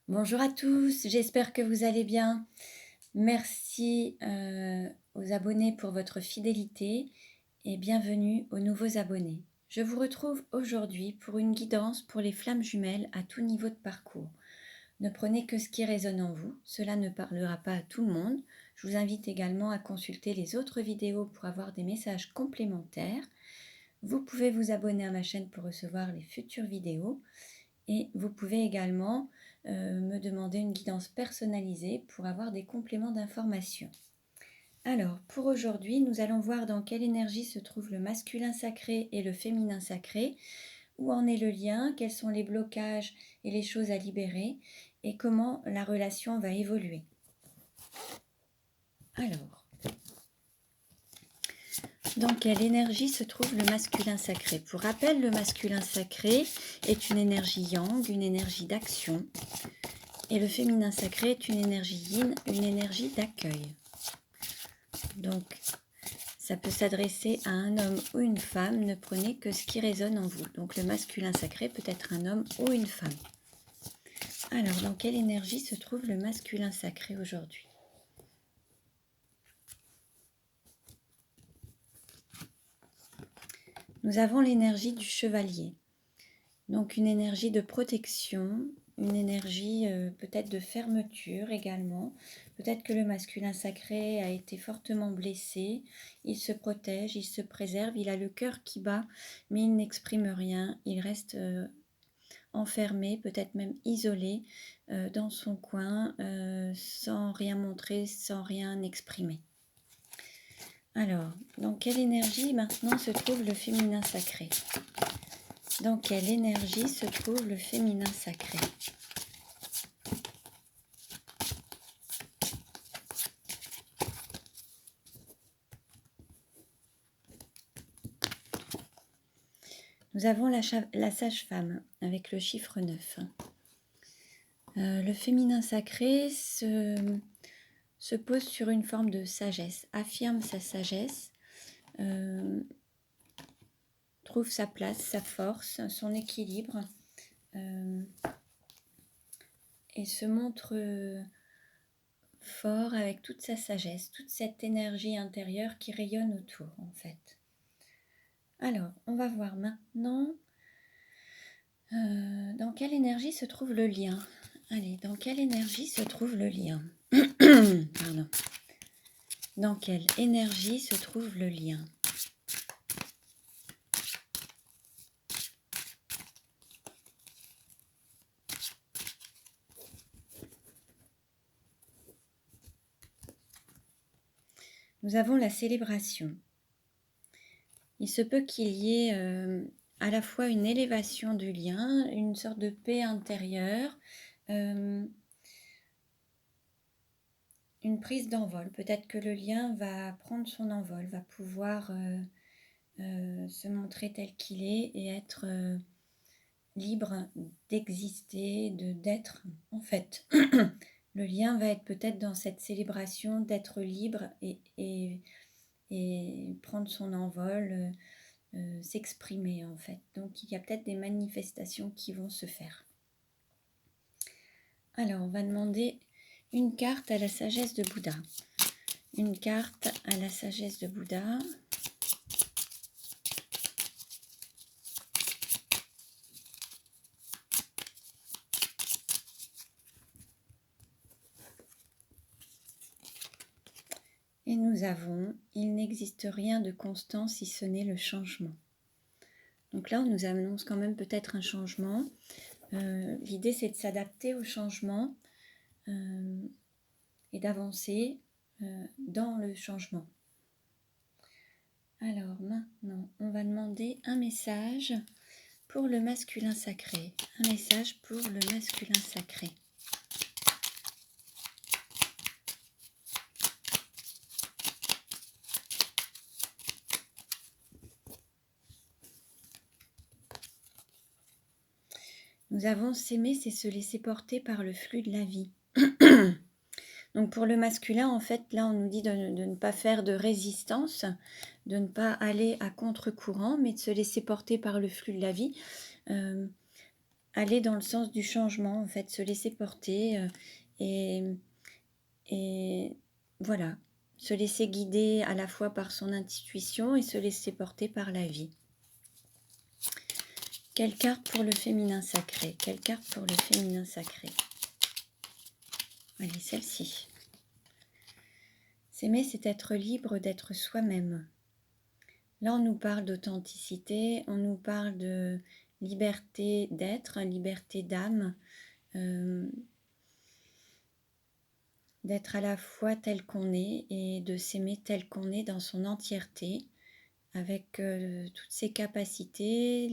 Bonjour à tous, j'espère que vous allez bien. Merci aux abonnés pour votre fidélité et bienvenue aux nouveaux abonnés. Je vous retrouve aujourd'hui pour une guidance pour les flammes jumelles à tout niveau de parcours. Ne prenez que ce qui résonne en vous, cela ne parlera pas à tout le monde. Je vous invite également à consulter les autres vidéos pour avoir des messages complémentaires. Vous pouvez vous abonner à ma chaîne pour recevoir les futures vidéos. Et vous pouvez également me demander une guidance personnalisée pour avoir des compléments d'information. Alors, pour aujourd'hui, nous allons voir dans quelle énergie se trouve le masculin sacré et le féminin sacré, où en est le lien, quels sont les blocages et les choses à libérer, et comment la relation va évoluer. Alors, dans quelle énergie se trouve le masculin sacré? Pour rappel, le masculin sacré est une énergie yang, une énergie d'action. Et le féminin sacré est une énergie yin, une énergie d'accueil. Donc, ça peut s'adresser à un homme ou une femme, ne prenez que ce qui résonne en vous. Donc, le masculin sacré peut être un homme ou une femme. Alors, dans quelle énergie se trouve le masculin sacré aujourd'hui? Nous avons l'énergie du chevalier. Donc, une énergie de protection, une énergie peut-être de fermeture également. Peut-être que le masculin sacré a été fortement blessé, il se protège, il se préserve, il a le cœur qui bat, mais il n'exprime rien, il reste enfermé, peut-être même isolé dans son coin, sans rien montrer, sans rien exprimer. Alors, dans quelle énergie maintenant se trouve le féminin sacré? Dans quelle énergie se trouve le féminin sacré? Nous avons la sage-femme avec le chiffre 9. Le féminin sacré se pose sur une forme de sagesse, affirme sa sagesse, trouve sa place, sa force, son équilibre et se montre fort avec toute sa sagesse, toute cette énergie intérieure qui rayonne autour en fait. Alors, on va voir maintenant dans quelle énergie se trouve le lien. Allez, dans quelle énergie se trouve le lien? Pardon. Dans quelle énergie se trouve le lien? Nous avons la célébration. Il se peut qu'il y ait à la fois une élévation du lien, une sorte de paix intérieure, une prise d'envol. Peut-être que le lien va prendre son envol, va pouvoir se montrer tel qu'il est et être libre d'exister, d'être en fait. Le lien va être peut-être dans cette célébration d'être libre et prendre son envol, s'exprimer en fait. Donc il y a peut-être des manifestations qui vont se faire. Alors on va demander une carte à la sagesse de Bouddha. Une carte à la sagesse de Bouddha. Et nous avons, il n'existe rien de constant si ce n'est le changement. Donc là, on nous annonce quand même peut-être un changement. L'idée, c'est de s'adapter au changement et d'avancer dans le changement. Alors maintenant, on va demander un message pour le masculin sacré. Un message pour le masculin sacré. Nous avons s'aimer, c'est se laisser porter par le flux de la vie. Donc pour le masculin, en fait, là, on nous dit de ne pas faire de résistance, de ne pas aller à contre-courant, mais de se laisser porter par le flux de la vie. aller dans le sens du changement, en fait, se laisser porter et, et voilà, se laisser guider à la fois par son intuition et se laisser porter par la vie. Quelle carte pour le féminin sacré? Quelle carte pour le féminin sacré? Allez, celle-ci. S'aimer, c'est être libre d'être soi-même. Là, on nous parle d'authenticité, on nous parle de liberté d'être, liberté d'âme, d'être à la fois tel qu'on est et de s'aimer tel qu'on est dans son entièreté, avec toutes ses capacités,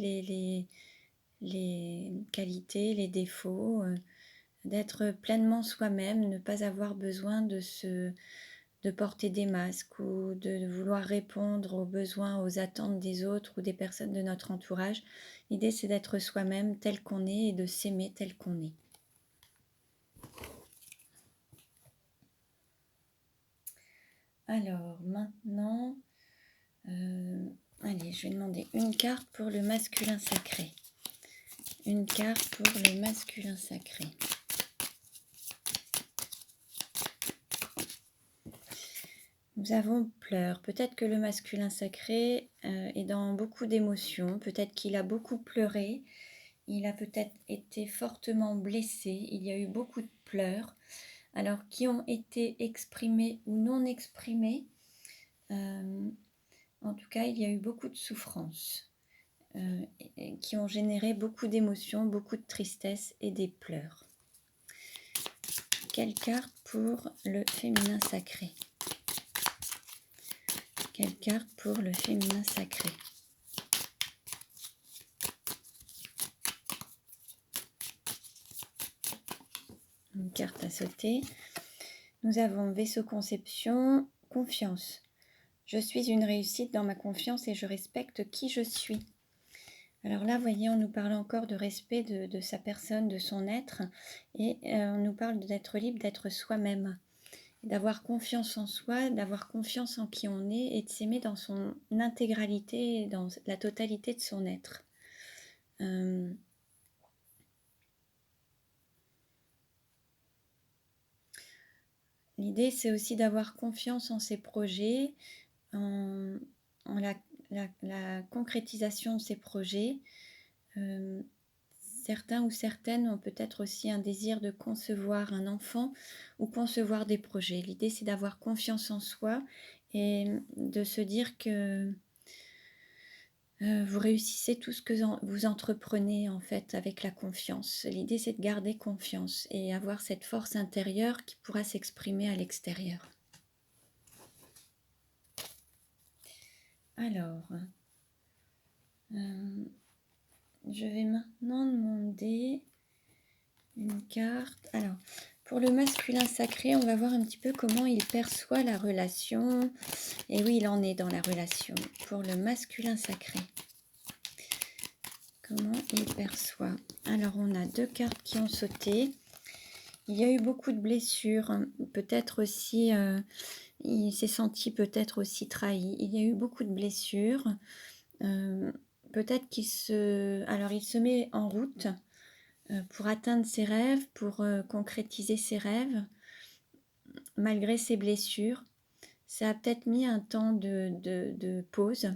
les qualités, les défauts, d'être pleinement soi-même, ne pas avoir besoin de porter des masques ou de vouloir répondre aux besoins, aux attentes des autres ou des personnes de notre entourage. L'idée, c'est d'être soi-même tel qu'on est et de s'aimer tel qu'on est. Alors, maintenant, allez, je vais demander une carte pour le masculin sacré. Une carte pour le masculin sacré. Nous avons pleurs. Peut-être que le masculin sacré est dans beaucoup d'émotions. Peut-être qu'il a beaucoup pleuré. Il a peut-être été fortement blessé. Il y a eu beaucoup de pleurs. Alors, qui ont été exprimés ou non exprimés, en tout cas, il y a eu beaucoup de souffrances qui ont généré beaucoup d'émotions, beaucoup de tristesse et des pleurs. Quelle carte pour le féminin sacré? Quelle carte pour le féminin sacré? Une carte à sauter. Nous avons vaisseau conception, confiance. Je suis une réussite dans ma confiance et je respecte qui je suis. Alors là, vous voyez, on nous parle encore de respect de sa personne, de son être, et on nous parle d'être libre, d'être soi-même, d'avoir confiance en soi, d'avoir confiance en qui on est et de s'aimer dans son intégralité, dans la totalité de son être. L'idée, c'est aussi d'avoir confiance en ses projets, en la concrétisation de ses projets. Certains ou certaines ont peut-être aussi un désir de concevoir un enfant ou concevoir des projets. L'idée, c'est d'avoir confiance en soi et de se dire que vous réussissez tout ce que vous entreprenez en fait avec la confiance. L'idée, c'est de garder confiance et avoir cette force intérieure qui pourra s'exprimer à l'extérieur. Alors, je vais maintenant demander une carte. Alors, pour le masculin sacré, on va voir un petit peu comment il perçoit la relation. Et oui, il en est dans la relation. Pour le masculin sacré, comment il perçoit? Alors, on a deux cartes qui ont sauté. Il y a eu beaucoup de blessures. Peut-être aussi, il s'est senti peut-être aussi trahi. Il y a eu beaucoup de blessures. Peut-être qu'il il se met en route pour atteindre ses rêves, pour concrétiser ses rêves, malgré ses blessures. Ça a peut-être mis un temps de pause.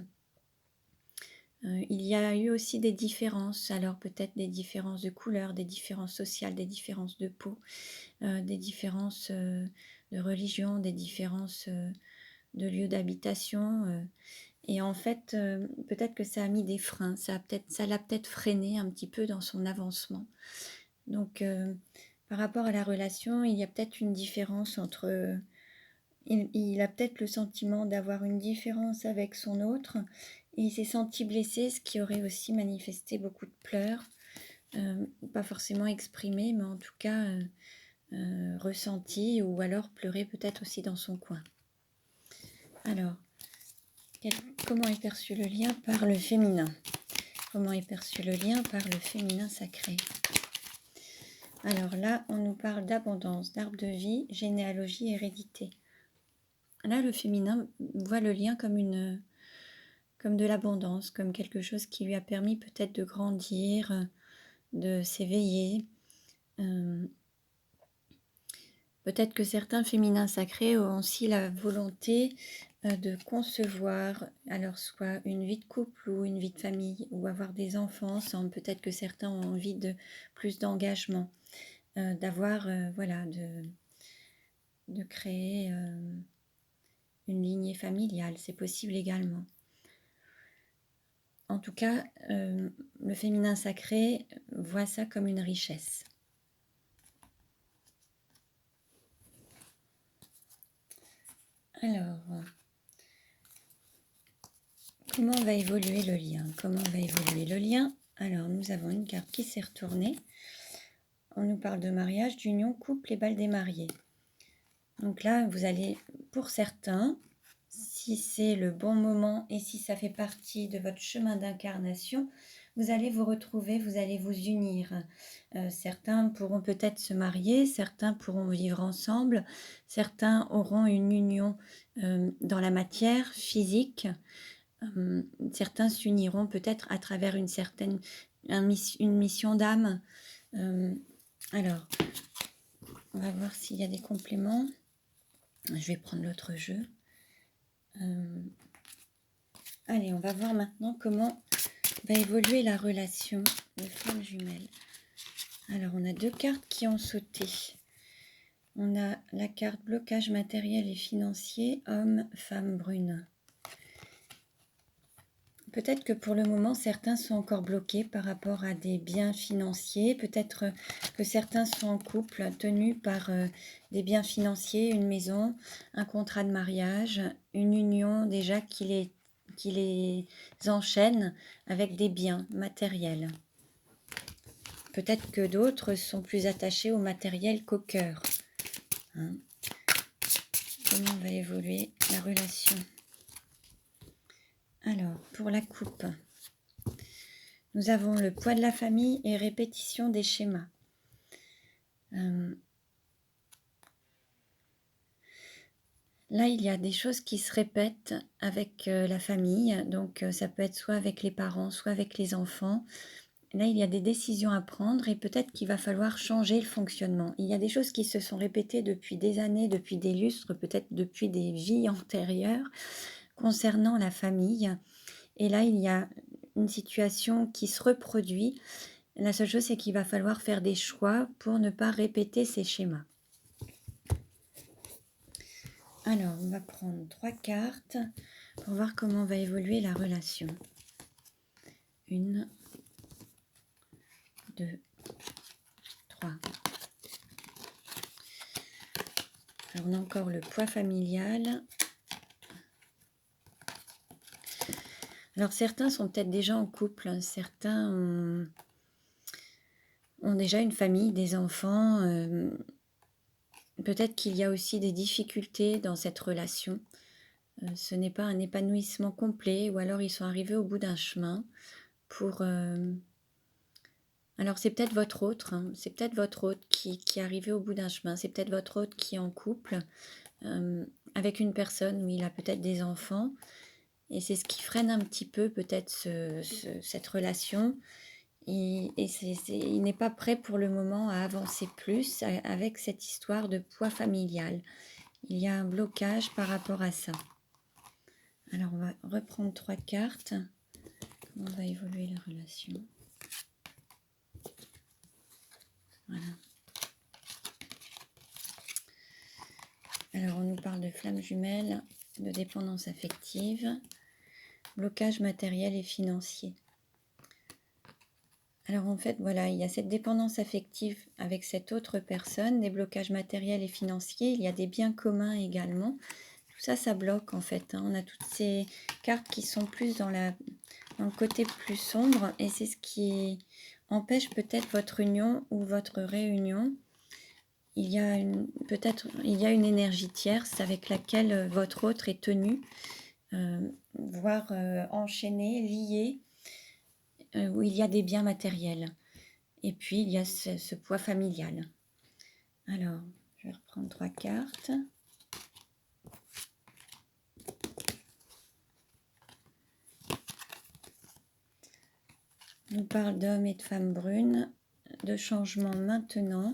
Il y a eu aussi des différences, alors peut-être des différences de couleur, des différences sociales, des différences de peau, des différences de religion, des différences de lieu d'habitation. Et en fait, peut-être que ça a mis des freins, ça l'a peut-être freiné un petit peu dans son avancement. Donc, par rapport à la relation, il y a peut-être une différence entre... il a peut-être le sentiment d'avoir une différence avec son autre, et il s'est senti blessé, ce qui aurait aussi manifesté beaucoup de pleurs, pas forcément exprimé, mais en tout cas ressenti, ou alors pleurer peut-être aussi dans son coin. Alors, comment est perçu le lien par le féminin? Comment est perçu le lien par le féminin sacré? Alors là, on nous parle d'abondance, d'arbre de vie, généalogie, hérédité. Là, le féminin voit le lien comme de l'abondance, comme quelque chose qui lui a permis peut-être de grandir, de s'éveiller. Peut-être que certains féminins sacrés ont aussi la volonté de concevoir, alors soit une vie de couple ou une vie de famille, ou avoir des enfants ensemble. Peut-être que certains ont envie de plus d'engagement, d'avoir, voilà, de créer une lignée familiale. C'est possible également. En tout cas, le féminin sacré voit ça comme une richesse. Alors, comment va évoluer le lien? Comment va évoluer le lien? Alors, nous avons une carte qui s'est retournée. On nous parle de mariage, d'union, couple et bal des mariés. Donc là, vous allez, pour certains, si c'est le bon moment et si ça fait partie de votre chemin d'incarnation, vous allez vous retrouver, vous allez vous unir. Certains pourront peut-être se marier, certains pourront vivre ensemble, certains auront une union dans la matière physique, certains s'uniront peut-être à travers une mission d'âme. Alors, on va voir s'il y a des compléments. Je vais prendre l'autre jeu. Allez, on va voir maintenant comment va évoluer la relation de flammes jumelles. Alors, on a deux cartes qui ont sauté. On a la carte blocage matériel et financier, homme, femme brune. Peut-être que pour le moment, certains sont encore bloqués par rapport à des biens financiers. Peut-être que certains sont en couple, tenus par des biens financiers, une maison, un contrat de mariage, une union déjà qui les enchaîne avec des biens matériels. Peut-être que d'autres sont plus attachés au matériel qu'au cœur. Hein? Comment va évoluer la relation? Alors, pour la coupe, nous avons le poids de la famille et répétition des schémas. Là, il y a des choses qui se répètent avec la famille. Donc, ça peut être soit avec les parents, soit avec les enfants. Là, il y a des décisions à prendre et peut-être qu'il va falloir changer le fonctionnement. Il y a des choses qui se sont répétées depuis des années, depuis des lustres, peut-être depuis des vies antérieures concernant la famille. Et là, il y a une situation qui se reproduit. La seule chose, c'est qu'il va falloir faire des choix pour ne pas répéter ces schémas. Alors, on va prendre 3 cartes pour voir comment va évoluer la relation. 1, 2, 3. Alors, on a encore le poids familial. Alors, certains sont peut-être déjà en couple, certains ont déjà une famille, des enfants. Peut-être qu'il y a aussi des difficultés dans cette relation. Ce n'est pas un épanouissement complet, ou alors ils sont arrivés au bout d'un chemin pour... Alors c'est peut-être votre autre, hein, c'est peut-être votre autre qui est arrivé au bout d'un chemin, c'est peut-être votre autre qui est en couple avec une personne où il a peut-être des enfants, et c'est ce qui freine un petit peu peut-être cette relation. Il n'est pas prêt pour le moment à avancer plus avec cette histoire de poids familial. Il y a un blocage par rapport à ça. Alors, on va reprendre 3 cartes. Comment va évoluer la relation? Voilà. Alors, on nous parle de flammes jumelles, de dépendance affective, blocage matériel et financier. Alors, en fait, voilà, il y a cette dépendance affective avec cette autre personne, des blocages matériels et financiers. Il y a des biens communs également. Tout ça, ça bloque en fait. Hein. On a toutes ces cartes qui sont plus dans le côté plus sombre et c'est ce qui empêche peut-être votre union ou votre réunion. Il y a une énergie tierce avec laquelle votre autre est tenu, voire enchaîné, lié, où il y a des biens matériels. Et puis, il y a ce poids familial. Alors, je vais reprendre 3 cartes. On nous parle d'hommes et de femmes brunes, de changement maintenant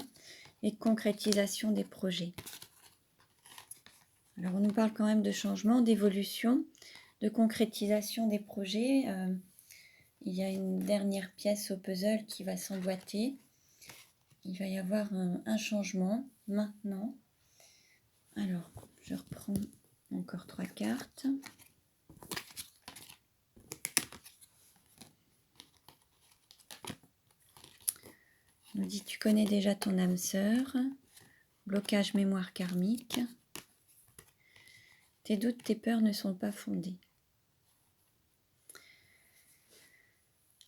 et de concrétisation des projets. Alors on nous parle quand même de changement, d'évolution, de concrétisation des projets. Il y a une dernière pièce au puzzle qui va s'emboîter. Il va y avoir un changement maintenant. Alors, je reprends encore 3 cartes. On nous dit, tu connais déjà ton âme sœur. Blocage mémoire karmique. Tes doutes, tes peurs ne sont pas fondés.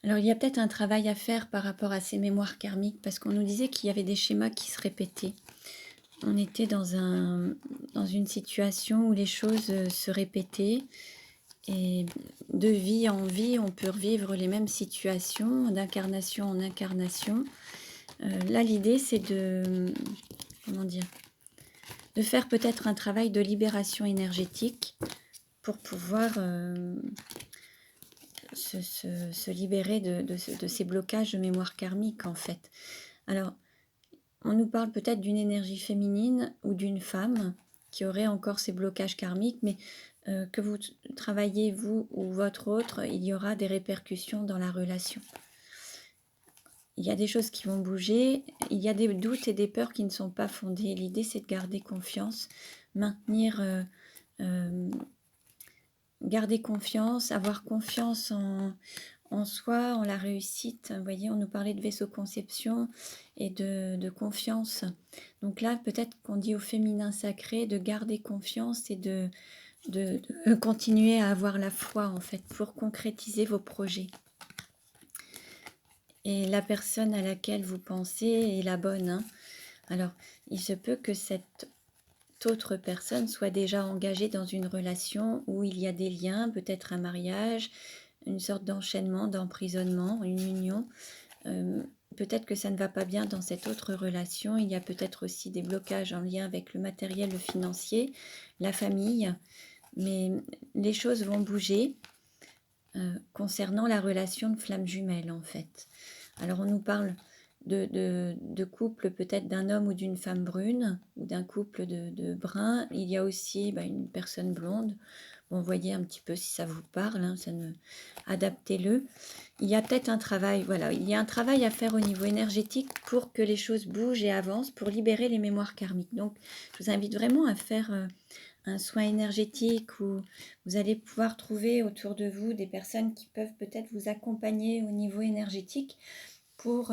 Alors, il y a peut-être un travail à faire par rapport à ces mémoires karmiques, parce qu'on nous disait qu'il y avait des schémas qui se répétaient. On était dans une situation où les choses se répétaient, et de vie en vie, on peut revivre les mêmes situations, d'incarnation en incarnation. Là, l'idée, c'est de faire peut-être un travail de libération énergétique pour pouvoir se libérer de ces blocages de mémoire karmique, en fait. Alors, on nous parle peut-être d'une énergie féminine ou d'une femme qui aurait encore ces blocages karmiques, mais que vous travaillez, vous ou votre autre, il y aura des répercussions dans la relation. Il y a des choses qui vont bouger, il y a des doutes et des peurs qui ne sont pas fondés. L'idée, c'est de garder confiance, maintenir, garder confiance, avoir confiance en soi, en la réussite. Vous voyez, on nous parlait de vaisseau conception et de confiance. Donc là, peut-être qu'on dit au féminin sacré de garder confiance et de continuer à avoir la foi, en fait, pour concrétiser vos projets. Et la personne à laquelle vous pensez est la bonne. Hein. Alors, il se peut que cette autre personne soit déjà engagée dans une relation où il y a des liens, peut-être un mariage, une sorte d'enchaînement, d'emprisonnement, une union. Peut-être que ça ne va pas bien dans cette autre relation. Il y a peut-être aussi des blocages en lien avec le matériel, le financier, la famille. Mais les choses vont bouger concernant la relation de flamme jumelle, en fait. Alors, on nous parle de couple peut-être d'un homme ou d'une femme brune, ou d'un couple de bruns. Il y a aussi une personne blonde. Bon, voyez un petit peu si ça vous parle, hein, adaptez-le. Il y a peut-être un travail, voilà, il y a un travail à faire au niveau énergétique pour que les choses bougent et avancent, pour libérer les mémoires karmiques. Donc, je vous invite vraiment à faire un soin énergétique où vous allez pouvoir trouver autour de vous des personnes qui peuvent peut-être vous accompagner au niveau énergétique pour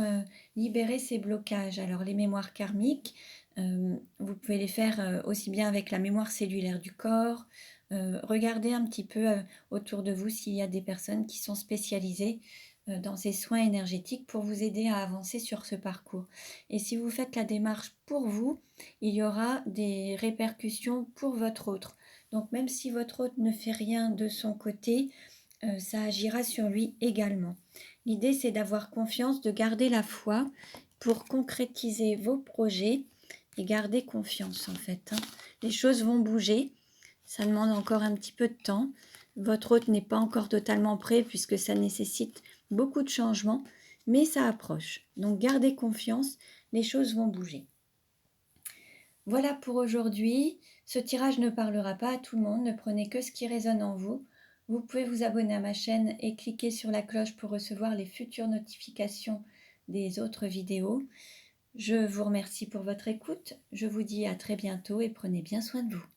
libérer ces blocages. Alors les mémoires karmiques, vous pouvez les faire aussi bien avec la mémoire cellulaire du corps. Regardez un petit peu autour de vous s'il y a des personnes qui sont spécialisées dans ces soins énergétiques pour vous aider à avancer sur ce parcours. Et si vous faites la démarche pour vous, il y aura des répercussions pour votre autre. Donc même si votre autre ne fait rien de son côté, ça agira sur lui également. L'idée, c'est d'avoir confiance, de garder la foi pour concrétiser vos projets et garder confiance, en fait. Hein. Les choses vont bouger, ça demande encore un petit peu de temps. Votre hôte n'est pas encore totalement prêt puisque ça nécessite beaucoup de changements, mais ça approche. Donc, gardez confiance, les choses vont bouger. Voilà pour aujourd'hui. Ce tirage ne parlera pas à tout le monde, ne prenez que ce qui résonne en vous. Vous pouvez vous abonner à ma chaîne et cliquer sur la cloche pour recevoir les futures notifications des autres vidéos. Je vous remercie pour votre écoute. Je vous dis à très bientôt et prenez bien soin de vous.